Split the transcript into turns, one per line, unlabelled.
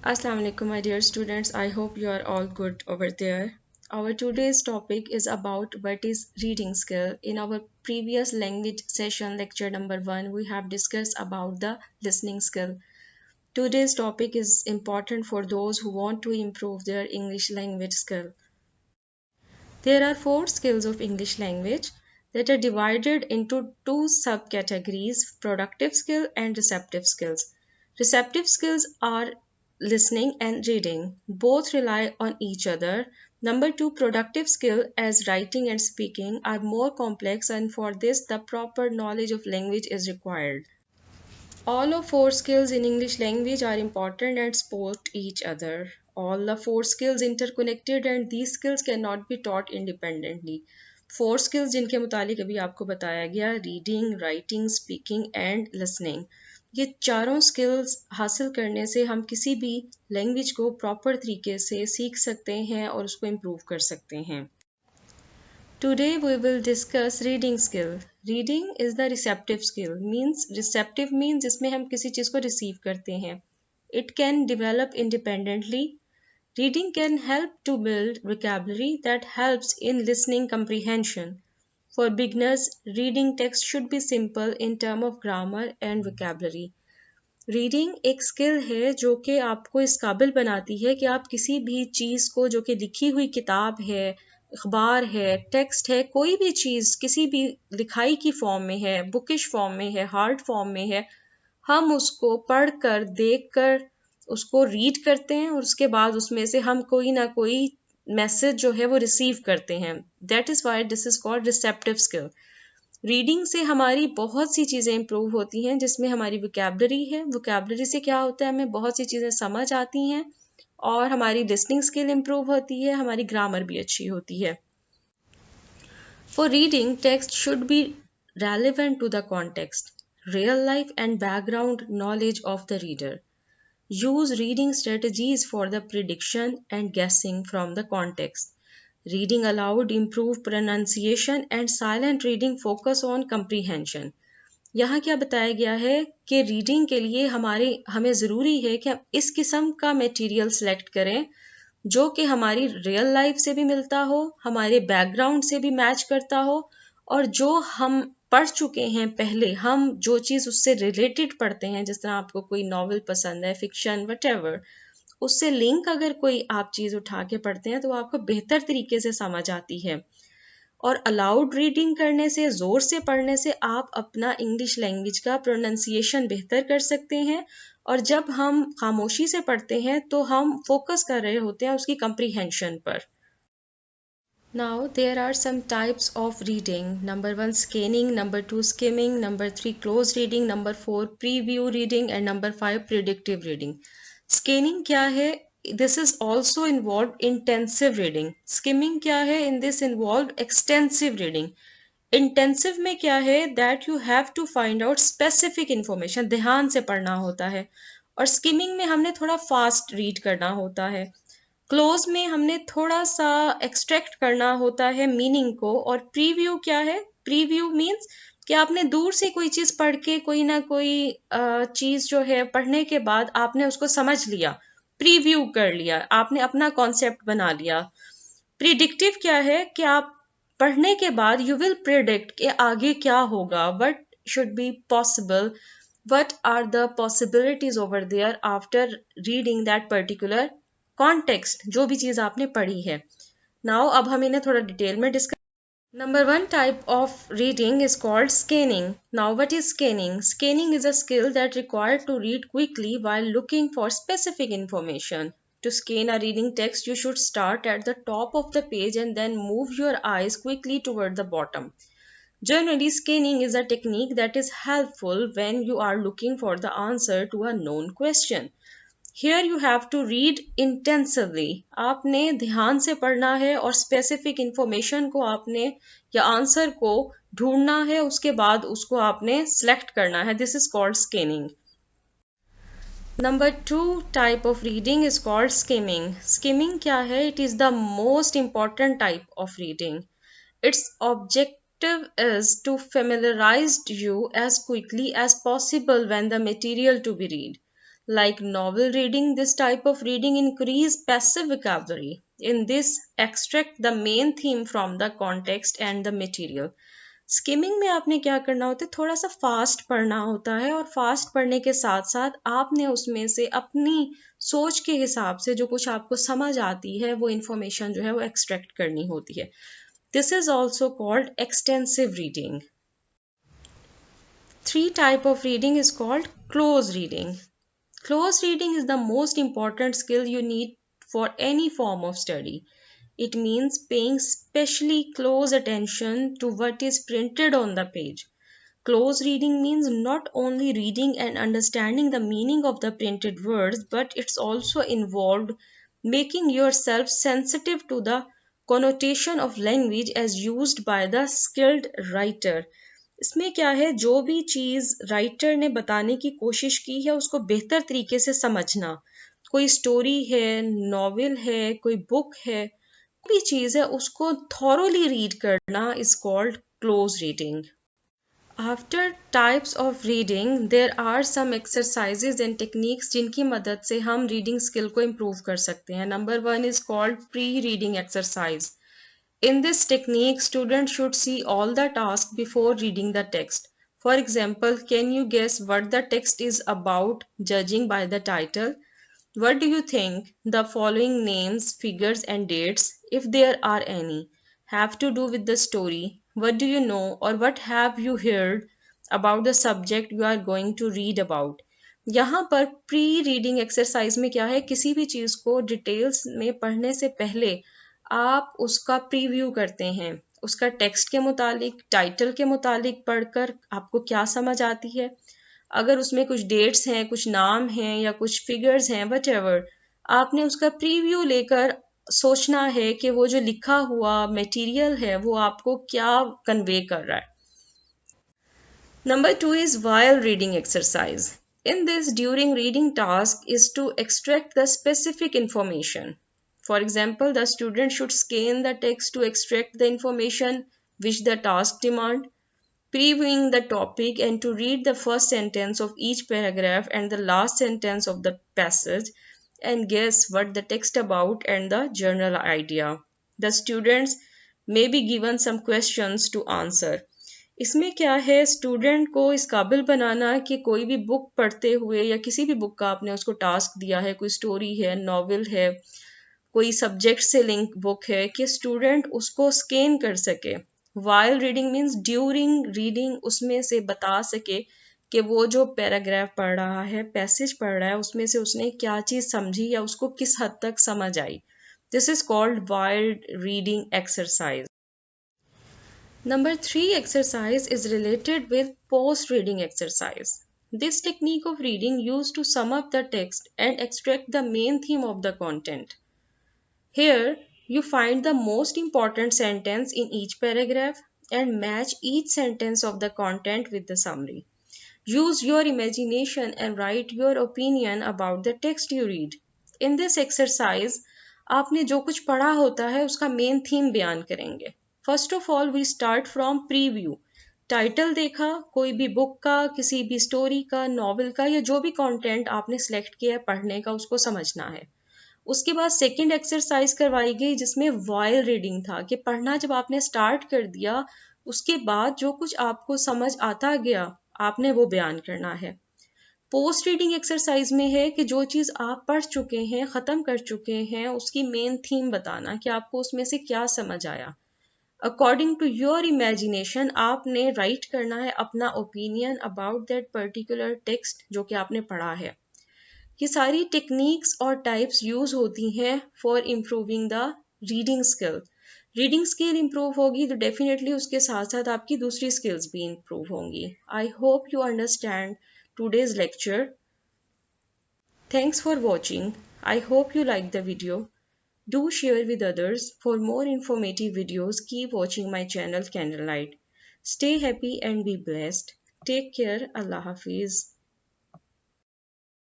Assalamu alaikum, my dear students. I hope you are all good over there. Our today's topic is about what is reading skill. In our previous language session, lecture number 1, we have discussed about the listening skill. Today's topic is important for those who want to improve their English language skill. There are 4 skills of English language that are divided into 2 subcategories: productive skill and receptive skills. Receptive skills are listening and reading. Both rely on each other. Number 2, productive skill as writing and speaking are more complex, and for this the proper knowledge of language is required. All of 4 skills in English language are important and support each other. All the 4 skills interconnected and these skills cannot be taught independently. 4 skills जिनके मुतालिक अभी आपको बताया गया, reading, writing, speaking and listening, ये चारों skills हासिल करने से हम किसी भी लैंग्वेज को प्रॉपर तरीके से सीख सकते हैं और उसको इम्प्रूव कर सकते हैं. Today we will discuss reading skill. Reading is the receptive skill. Receptive means जिसमें हम किसी चीज़ को receive करते हैं. It can develop independently. Reading can help to build vocabulary that helps in listening comprehension. For beginners, reading text should be simple in terms of grammar and vocabulary. Reading एक skill है जो कि आपको इस काबिल बनाती है कि आप किसी भी चीज़ को, जो कि लिखी हुई किताब है, अखबार है, टेक्स्ट है, कोई भी चीज़ किसी भी लिखाई की फॉर्म में है, बुकिश फॉर्म में है, हार्ड फॉर्म में है, हम उसको पढ़ कर, देख कर उसको रीड करते हैं और उसके बाद उसमें से हम कोई ना कोई मैसेज जो है वो रिसीव करते हैं. That is why this is called receptive skill. Reading से हमारी बहुत सी चीज़ें इम्प्रूव होती हैं, जिसमें हमारी वोकैबलरी है. वोकैबलरी से क्या होता है, हमें बहुत सी चीज़ें समझ आती हैं और हमारी लिसनिंग स्किल इम्प्रूव होती है, हमारी ग्रामर भी अच्छी होती है. For reading, text should be relevant to the context, real life and background knowledge of the reader. Use reading strategies for the prediction and guessing from the context. Reading aloud improve pronunciation and silent reading focus on comprehension. यहाँ क्या बताया गया है कि reading के लिए हमें ज़रूरी है कि हम इस किस्म का मटेरियल सेलेक्ट करें जो कि हमारी रियल लाइफ से भी मिलता हो, हमारे बैकग्राउंड से भी मैच करता हो, और जो हम पढ़ चुके हैं पहले, हम जो चीज़ उससे रिलेटेड पढ़ते हैं, जिस तरह आपको कोई नॉवल पसंद है, फिक्शन, वटेवर, उससे लिंक अगर कोई आप चीज़ उठा के पढ़ते हैं तो आपको बेहतर तरीके से समझ आती है. और अलाउड रीडिंग करने से, ज़ोर से पढ़ने से आप अपना इंग्लिश लैंग्वेज का प्रोनंसिएशन बेहतर कर सकते हैं, और जब हम खामोशी से पढ़ते हैं तो हम फोकस कर रहे होते हैं उसकी कंप्रीहेंशन पर. Now there are some types of reading. Number 1, scanning. Number 2, skimming. Number 3, close reading. Number 4, preview reading. And number 5, predictive reading. Scanning क्या है? This is also involved intensive reading. Skimming क्या है? In this involved extensive reading. Intensive में क्या है? That you have to find out specific information. ध्यान से पढ़ना होता है. और skimming में हमने थोड़ा fast read करना होता है. क्लोज में हमने थोड़ा सा एक्सट्रैक्ट करना होता है मीनिंग को. और प्रीव्यू क्या है? प्रीव्यू मीन्स कि आपने दूर से कोई चीज़ पढ़ के, कोई ना कोई चीज़ जो है पढ़ने के बाद आपने उसको समझ लिया, प्रीव्यू कर लिया, आपने अपना कॉन्सेप्ट बना लिया. प्रिडिक्टिव क्या है कि आप पढ़ने के बाद यू विल प्रिडिक्ट कि आगे क्या होगा, what should be possible, what are the possibilities over there after reading that particular context, जो भी चीज़ आपने पढ़ी है. Now अब हम इन्हें थोड़ा डिटेल में discuss. Number 1 type of reading is called scanning. Now what is scanning? Scanning is a skill that required to read quickly while looking for specific information. To scan a reading text, you should start at the top of the page and then move your eyes quickly toward the bottom. Generally, scanning is a technique that is helpful when you are looking for the answer to a known question. Here you have to read intensively. आपने ध्यान से पढ़ना है और specific information को आपने या answer को ढूंढना है, उसके बाद उसको आपने select करना है. This is called scanning. Number 2 type of reading is called skimming. Skimming क्या है? It is the most important type of reading. Its objective is to familiarize you as quickly as possible when the material to be read. Like novel reading, this type of reading increase passive vocabulary. In this, extract the main theme from the context and the material. Skimming में आपने क्या करना होता है, थोड़ा सा fast पढ़ना होता है, और फास्ट पढ़ने के साथ साथ आपने उसमें से अपनी सोच के हिसाब से जो कुछ आपको समझ आती है वो इंफॉर्मेशन जो है वो एक्सट्रैक्ट करनी होती है. This is also called extensive reading. Three type of reading is called close reading. Close reading is the most important skill you need for any form of study. It means paying specially close attention to what is printed on the page. Close reading means not only reading and understanding the meaning of the printed words, but it's also involved making yourself sensitive to the connotation of language as used by the skilled writer. इसमें क्या है, जो भी चीज writer ने बताने की कोशिश की है उसको बेहतर तरीके से समझना. कोई स्टोरी है, नॉवेल है, कोई बुक है, कोई भी चीज है उसको थॉरोली रीड करना is called close reading. After types of reading there are some exercises and techniques जिनकी मदद से हम रीडिंग स्किल को इम्प्रूव कर सकते हैं. Number 1 is called pre reading exercise. In this technique, students should see all the tasks before reading the text. For example, can you guess what the text is about judging by the title? What do you think the following names, figures, and dates, if there are any, have to do with the story? What do you know or what have you heard about the subject you are going to read about? यहाँ पर pre reading exercise में क्या है, किसी भी चीज़ को details में पढ़ने से पहले आप उसका प्रीव्यू करते हैं. उसका टेक्स्ट के मुतालिक, टाइटल के मुतालिक पढ़कर आपको क्या समझ आती है. अगर उसमें कुछ डेट्स हैं, कुछ नाम हैं या कुछ फिगर्स हैं, वट एवर, आपने उसका प्रीव्यू लेकर सोचना है कि वो जो लिखा हुआ मटेरियल है वो आपको क्या कन्वे कर रहा है. Number 2 is while reading exercise. In this, during reading task is to extract the specific information. For example, the student should scan the text to extract the information which the task demand, previewing the topic and to read the first sentence of each paragraph and the last sentence of the passage and guess what the text about and the general idea. The students may be given some questions to answer. इसमें क्या है, student को इस काबिल बनाना कि कोई भी book पढ़ते हुए या किसी भी बुक का आपने उसको टास्क दिया है, कोई स्टोरी है, नॉवेल है, कोई सब्जेक्ट से लिंक बुक है, कि स्टूडेंट उसको स्कैन कर सके. While reading means during reading उसमें से बता सके कि वो जो पैराग्राफ पढ़ रहा है, पैसेज पढ़ रहा है, उसमें से उसने क्या चीज़ समझी या उसको किस हद तक समझ आई. This is called while reading exercise. Number 3 exercise is related with post-reading exercise. This technique of reading used to sum up the text and extract the main theme of the content. Here, you find the most important sentence in each paragraph and match each sentence of the content with the summary. Use your imagination and write your opinion about the text you read. In this exercise, आपने जो कुछ पढ़ा होता है उसका main theme बयान करेंगे. First of all we start from preview. Title देखा कोई भी बुक का, किसी भी स्टोरी का, नॉवेल का, या जो भी कंटेंट आपने सेलेक्ट किया है पढ़ने का, उसको समझना है. उसके बाद सेकंड एक्सरसाइज करवाई गई जिसमें वाइल रीडिंग था, कि पढ़ना जब आपने स्टार्ट कर दिया उसके बाद जो कुछ आपको समझ आता गया आपने वो बयान करना है. पोस्ट रीडिंग एक्सरसाइज में है कि जो चीज़ आप पढ़ चुके हैं, ख़त्म कर चुके हैं, उसकी मेन थीम बताना कि आपको उसमें से क्या समझ आया. अकॉर्डिंग टू योर इमेजिनेशन आपने राइट करना है अपना opinion about that particular text जो कि आपने पढ़ा है. ये सारी टेक्निक्स और टाइप्स यूज होती हैं for improving the reading skill. Reading skill improve होगी तो डेफिनेटली उसके साथ साथ आपकी दूसरी स्किल्स भी इम्प्रूव होंगी. I hope you understand today's lecture. Thanks for watching. I hope you liked the video. Do share with others. For more informative videos, keep watching my channel Candlelight. Stay happy and be blessed. Take care. Allah Hafiz.